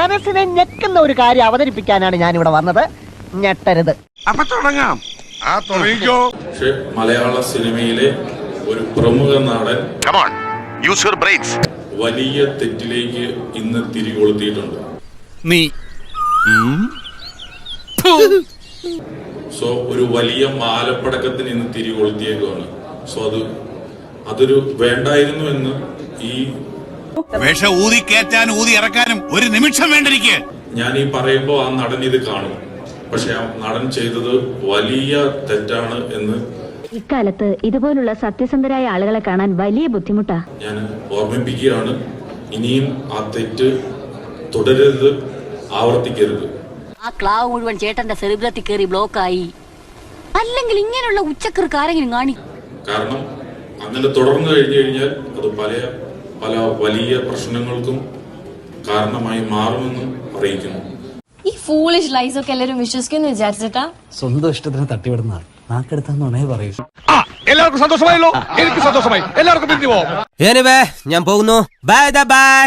മനസ്സിനെ ഞെക്കുന്ന ഒരു കാര്യം അവതരിപ്പിക്കാനാണ് ഞാൻ ഇവിടെ വന്നത്. ഞെട്ടരുത്. അപ്പൊ തുടങ്ങാം. പക്ഷെ മലയാള സിനിമയിലെ ഒരു പ്രമുഖ നടൻ വലിയ തെറ്റിലേക്ക് ഇന്ന് തിരികൊളുത്തിയിട്ടുണ്ട്. സോ ഒരു വലിയ മാലപ്പടക്കത്തിന് ഇന്ന് തിരികൊളുത്തിയേക്കാണ്. സോ അതൊരു വേണ്ടായിരുന്നു എന്ന് ഈ വിഷ ഊതി കയറ്റാനും ഊതി ഇറക്കാനും ഒരു നിമിഷം വേണ്ടിരിക്കെ ഞാൻ ഈ പറയുമ്പോ ആ നടൻ ഇത് കാണും. പക്ഷെ ആ നടൻ ചെയ്തത് വലിയ തെറ്റാണ് എന്ന് ഇക്കാലത്ത് ഇതുപോലുള്ള സത്യസന്ധരായ ആളുകളെ കാണാൻ വലിയ ബുദ്ധിമുട്ടാ. ഞാൻ ഓർമ്മിപ്പിക്കുകയാണ്. ഇനിയും ആ തെറ്റ് തുടരരുത്, ആവർത്തിക്കരുത്. ആ ക്ലാവ് മുഴുവൻ ചേട്ടന്റെ സെറിബ്രത്തിൽ കയറി ബ്ലോക്കായി. അല്ലെങ്കിൽ ഇങ്ങനെയുള്ള ഉച്ചക്കർക്ക് ആരെങ്കിലും കാണി. കാരണം അങ്ങനെ തുടർന്നു കഴിഞ്ഞു കഴിഞ്ഞാൽ അത് പല വലിയ പ്രശ്നങ്ങൾക്കും കാരണമായി മാറുമെന്നും അറിയിക്കുന്നു. ഈ ഫൂളിഷ് ലൈസ് ഒക്കെ എല്ലാവരും വിശ്വസിക്കുന്നു വിചാരിച്ചിട്ടാ? സ്വന്തം ഇഷ്ടത്തിന് തട്ടിവിടുന്ന നാക്കെടുത്താന്നുണേ പറയൂ. എല്ലാവർക്കും സന്തോഷമായല്ലോ. എനിക്ക് സന്തോഷമായി. എല്ലാവർക്കും പിരിഞ്ഞു പോവാം. ഞാൻ പോകുന്നു. Bye bye.